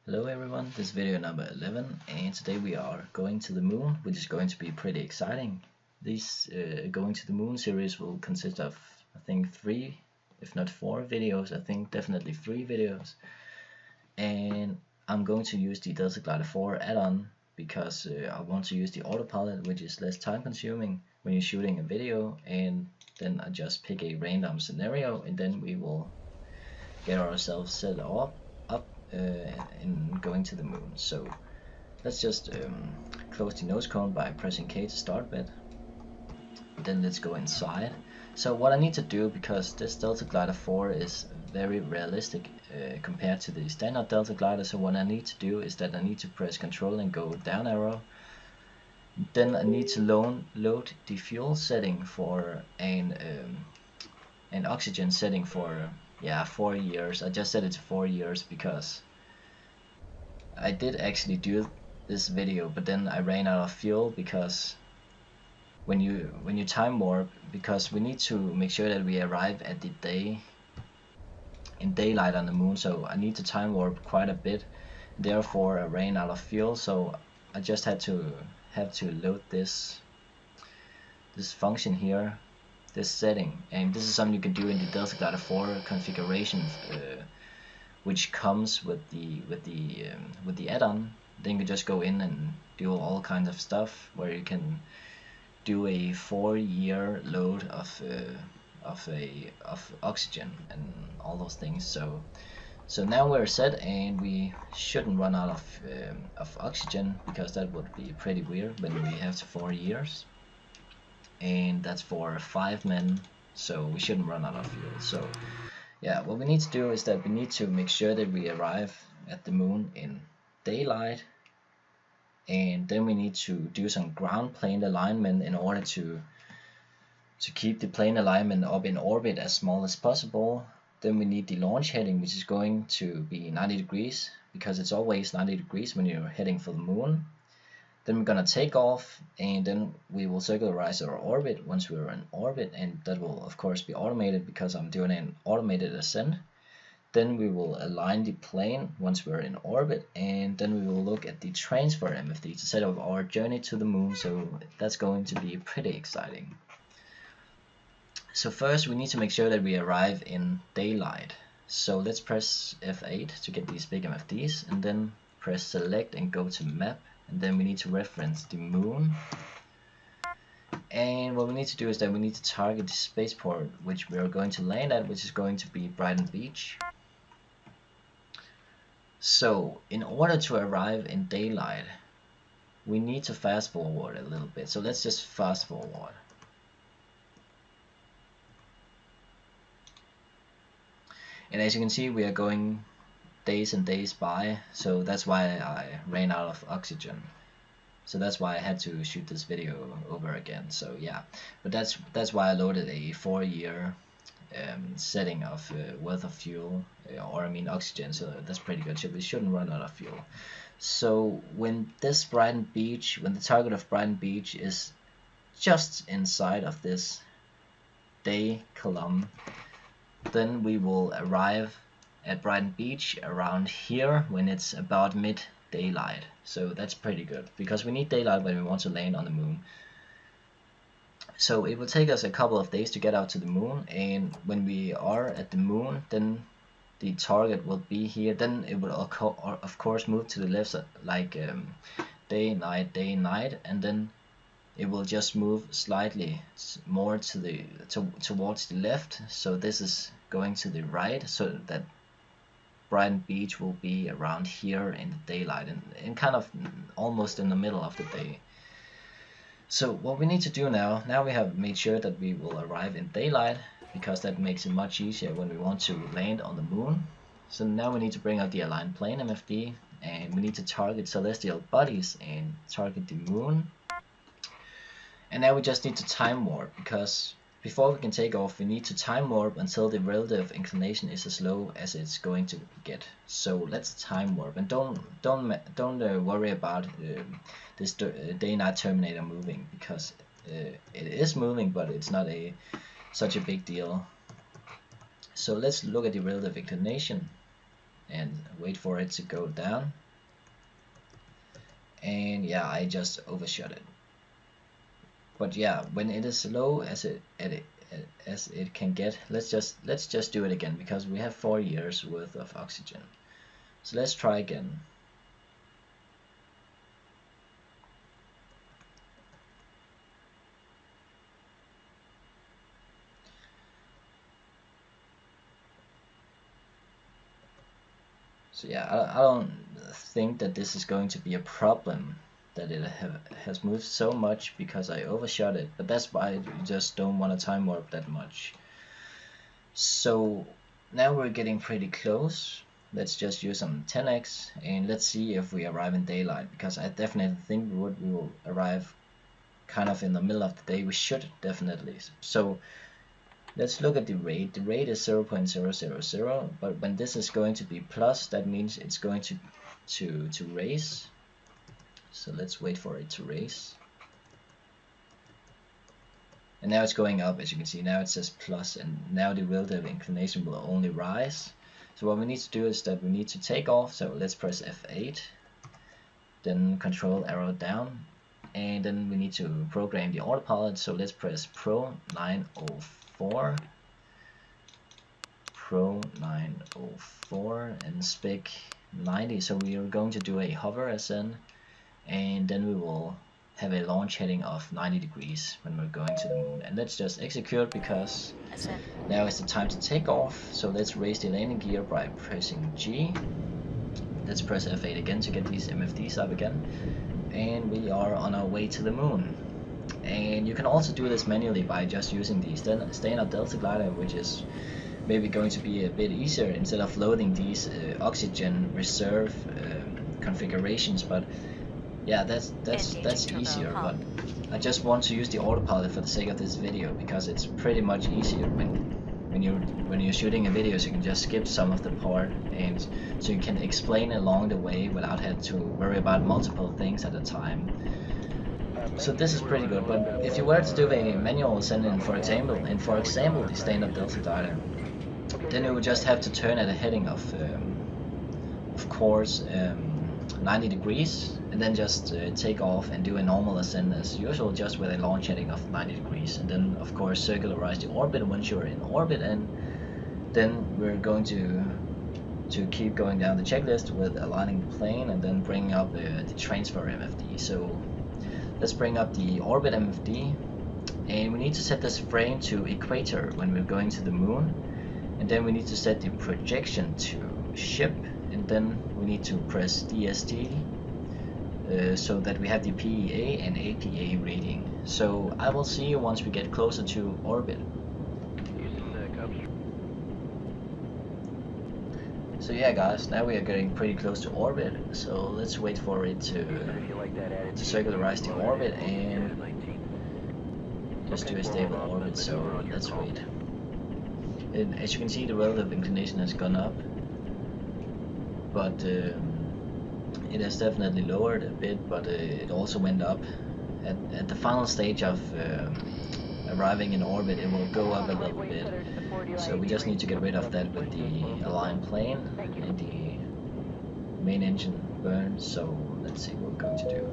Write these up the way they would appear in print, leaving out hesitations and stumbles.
Hello everyone, this is video number 11 and today we are going to the moon, which is going to be pretty exciting. This going to the moon series will consist of I think 3 if not 4 videos, I think definitely 3 videos, and I'm going to use the deltaglider add-on because I want to use the autopilot, which is less time consuming when you're shooting a video, and then I just pick a random scenario and then we will get ourselves set up in going to the moon. So let's just close the nose cone by pressing K to start with. Then let's go inside. So what I need to do, because this deltaglider 4 is very realistic compared to the standard deltaglider, so what I need to do is that I need to press Control and go down arrow. Then I need to load the fuel setting for an oxygen setting for 4 years. I just set it to 4 years because I did actually do this video, but then I ran out of fuel because when you time warp, because we need to make sure that we arrive at the daylight on the moon, so I need to time warp quite a bit. Therefore I ran out of fuel, so I just had to load this function here, this setting, and this is something you can do in the deltaglider 4 configuration, which comes with the add-on. Then you just go in and do all kinds of stuff where you can do a 4-year load of oxygen and all those things. So now we're set, and we shouldn't run out of oxygen, because that would be pretty weird when we have 4 years, and that's for 5 men, so we shouldn't run out of fuel. So yeah, what we need to do is that we need to make sure that we arrive at the moon in daylight, and then we need to do some ground plane alignment in order to keep the plane alignment up in orbit as small as possible. Then we need the launch heading, which is going to be 90 degrees, because it's always 90 degrees when you're heading for the moon. Then we're gonna take off, and then we will circularize our orbit once we're in orbit, and that will of course be automated because I'm doing an automated ascent. Then we will align the plane once we're in orbit, and then we will look at the transfer MFD to set up our journey to the moon. So that's going to be pretty exciting. So first we need to make sure that we arrive in daylight. So let's press F8 to get these big MFDs, and then press select and go to map, and then we need to reference the moon. And what we need to do is that we need to target the spaceport which we are going to land at, which is going to be Brighton Beach. So in order to arrive in daylight, we need to fast forward a little bit. So let's just fast forward. And as you can see, we are going days and days by, so that's why I ran out of oxygen. So that's why I had to shoot this video over again. So yeah, but that's why I loaded a 4-year setting of worth of fuel, or I mean oxygen, so that's pretty good. So we shouldn't run out of fuel. So when this Brighton Beach, when the target of Brighton Beach is just inside of this day column, then we will arrive at Brighton Beach around here when it's about mid daylight. So that's pretty good, because we need daylight when we want to land on the moon. So it will take us a couple of days to get out to the moon, and when we are at the moon, then the target will be here. Then it will of course move to the left, like day night, and then it will just move slightly more towards the left. So this is going to the right, so that Brighton Beach will be around here in the daylight, and kind of almost in the middle of the day. So what we need to do now we have made sure that we will arrive in daylight, because that makes it much easier when we want to land on the moon. So now we need to bring out the aligned plane MFD, and we need to target celestial bodies and target the moon. And now we just need to time warp, because before we can take off, we need to time warp until the relative inclination is as low as it's going to get. So let's time warp, and don't worry about this day-night terminator moving, because it is moving, but it's not such a big deal. So let's look at the relative inclination, and wait for it to go down. And yeah, I just overshot it. But yeah, when it is low as it can get, let's just do it again, because we have 4 years worth of oxygen. So let's try again. So yeah, I don't think that this is going to be a problem, that it has moved so much, because I overshot it, but that's why I just don't want to time warp that much. So now we're getting pretty close. Let's just use some 10x and let's see if we arrive in daylight, because I definitely think we will arrive kind of in the middle of the day. We should definitely. So let's look at the rate. The rate is 0.000, but when this is going to be plus, that means it's going to raise. So let's wait for it to raise. And now it's going up, as you can see. Now it says plus, and now the relative inclination will only rise. So what we need to do is that we need to take off. So let's press F8, then control arrow down, and then we need to program the autopilot. So let's press Pro 904, Pro 904, and spec 90. So we are going to do a hover ascent, and then we will have a launch heading of 90 degrees when we're going to the moon. And let's just execute, because now is the time to take off. So let's raise the landing gear by pressing G. Let's press F8 again to get these MFDs up again, and we are on our way to the moon. And you can also do this manually by just using the standard Delta glider, which is maybe going to be a bit easier instead of loading these oxygen reserve configurations. But yeah, that's easier, but I just want to use the autopilot for the sake of this video, because it's pretty much easier when you're shooting a video, so you can just skip some of the part, and so you can explain along the way without having to worry about multiple things at a time. So this is pretty good. But if you were to do a manual ascent in, for example, the standard Delta glider, then you would just have to turn at a heading of course 90 degrees, and then just take off and do a normal ascent as usual, just with a launch heading of 90 degrees, and then of course circularize the orbit once you're in orbit. And then we're going to keep going down the checklist with aligning the plane, and then bring up the transfer MFD. So let's bring up the orbit MFD, and we need to set this frame to equator when we're going to the moon, and then we need to set the projection to ship, and then we need to press DST so that we have the PEA and APA rating. So I will see you once we get closer to orbit. So yeah guys, now we are getting pretty close to orbit, so let's wait for it to circularize the orbit and just do a stable orbit. So let's wait. And as you can see, the relative inclination has gone up, but it has definitely lowered a bit, but it also went up. At the final stage of arriving in orbit, it will go up a little bit. So we just need to get rid of that with the aligned plane and the main engine burn. So let's see what we're going to do.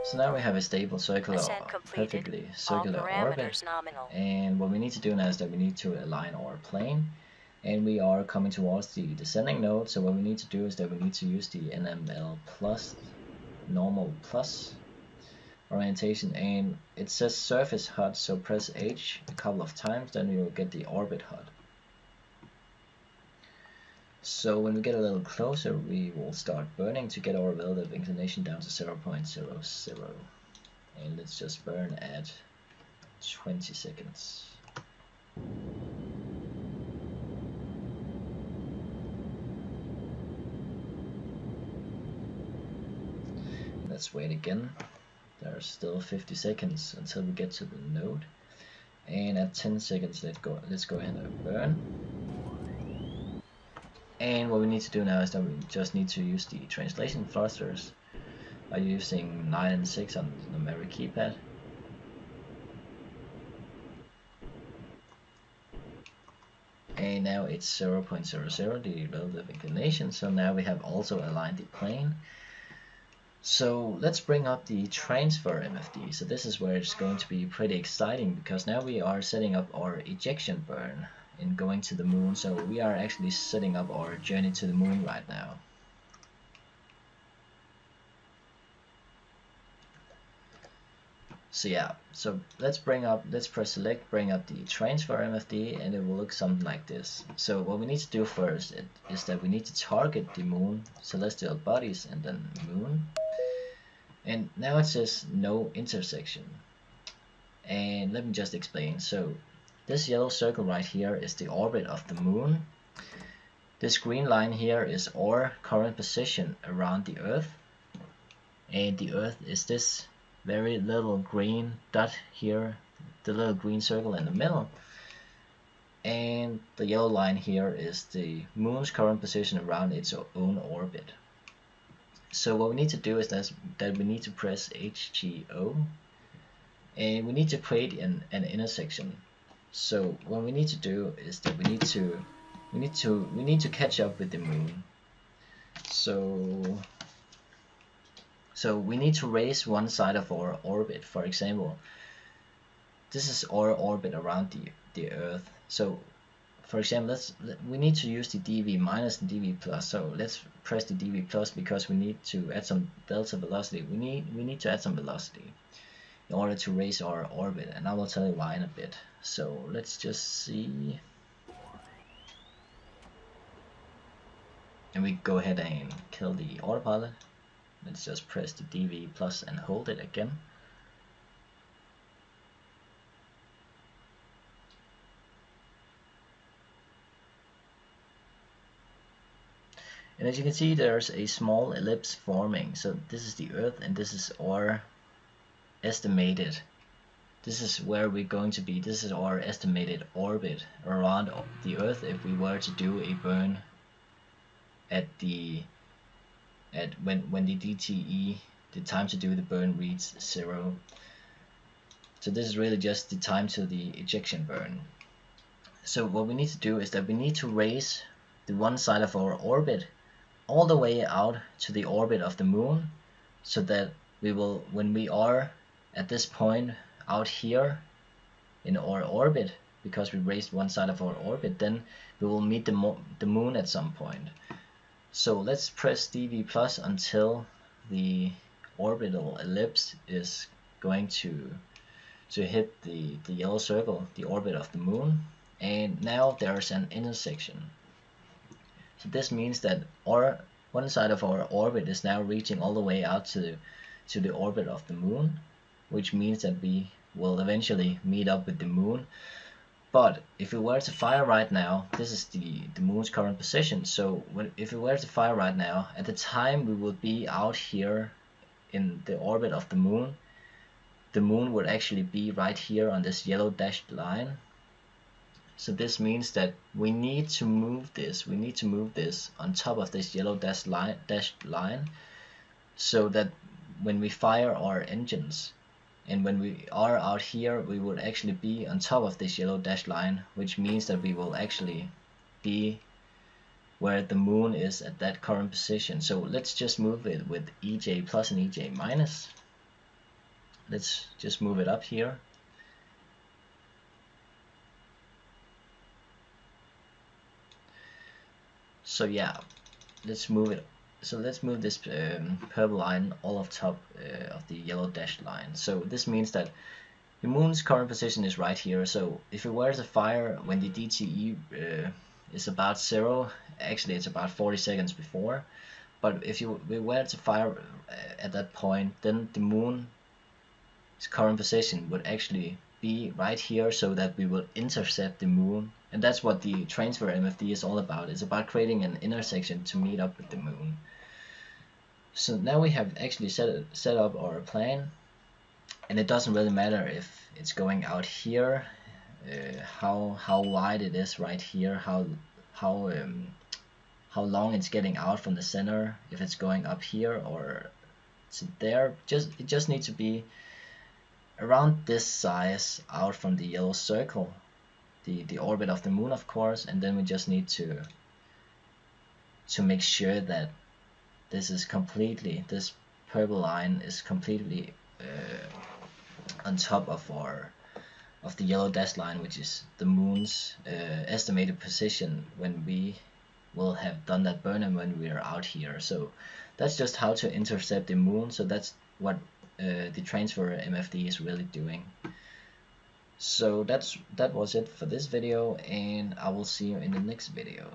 So now we have a stable perfectly circular orbit, and what we need to do now is that we need to align our plane, and we are coming towards the descending node. So what we need to do is that we need to use the NML plus, normal plus orientation, and it says surface HUD, so press H a couple of times, then you'll get the orbit HUD. So when we get a little closer, we will start burning to get our relative inclination down to 0.00. And let's just burn at 20 seconds. Let's wait again. There's still 50 seconds until we get to the node, and at 10 seconds let's go ahead and burn. And what we need to do now is that we just need to use the translation thrusters by using 9 and 6 on the numeric keypad. And now it's 0.00, the relative inclination, so now we have also aligned the plane. So let's bring up the transfer MFD. So this is where it's going to be pretty exciting, because now we are setting up our ejection burn in going to the moon. So we are actually setting up our journey to the moon right now. So yeah, so let's press select, bring up the transfer MFD, and it will look something like this. So what we need to do first is that we need to target the moon, celestial bodies, and then moon. And now it says no intersection. And let me just explain. So this yellow circle right here is the orbit of the moon. This green line here is our current position around the Earth. And the Earth is this very little green dot here, the little green circle in the middle. And the yellow line here is the moon's current position around its own orbit. So what we need to do is that we need to press HGO, and we need to create an intersection. So what we need to do is that we need to catch up with the moon. So we need to raise one side of our orbit. For example, this is our orbit around the Earth. So for example, we need to use the dv minus and dv plus. So let's press the dv plus because we need to add some delta velocity. We need to add some velocity in order to raise our orbit, and I will tell you why in a bit. So let's just see, and we go ahead and kill the autopilot. Let's just press the dv plus and hold it again. And as you can see, there's a small ellipse forming. So this is the Earth, and this is our estimated. This is where we're going to be. This is our estimated orbit around the Earth if we were to do a burn at when the DTE, the time to do the burn, reads 0. So this is really just the time to the ejection burn. So what we need to do is that we need to raise the one side of our orbit all the way out to the orbit of the moon, so that we will, when we are at this point out here in our orbit, because we raised one side of our orbit, then we will meet the moon at some point. So let's press dv plus until the orbital ellipse is going to hit the yellow circle, the orbit of the moon, and now there's an intersection. So this means that one side of our orbit is now reaching all the way out to the orbit of the moon, which means that we will eventually meet up with the moon. But if we were to fire right now, this is the moon's current position. So if we were to fire right now, at the time we would be out here in the orbit of the moon would actually be right here on this yellow dashed line. So this means that we need to move this. We need to move this on top of this yellow dashed line, so that when we fire our engines, and when we are out here, we would actually be on top of this yellow dashed line, which means that we will actually be where the moon is at that current position. So let's just move it with EJ plus and EJ minus. Let's just move it up here. So yeah, let's move it. So let's move this purple line all off top of the yellow dashed line. So this means that the moon's current position is right here. So if it were to fire when the DTE is about 0, actually it's about 40 seconds before, but if we were to fire at that point, then the moon's current position would actually be right here, so that we will intercept the moon. And that's what the transfer MFD is all about. It's about creating an intersection to meet up with the moon. So now we have actually set up our plan. and it doesn't really matter if it's going out here, how wide it is right here, how how long it's getting out from the center, if it's going up here or there. It just needs to be around this size out from the yellow circle, the orbit of the moon, of course. And then we just need to make sure that this purple line is completely on top of the yellow dashed line, which is the moon's estimated position when we will have done that burn and when we are out here. So that's just how to intercept the moon. So that's what the transfer MFD is really doing. So that was it for this video, and I will see you in the next video.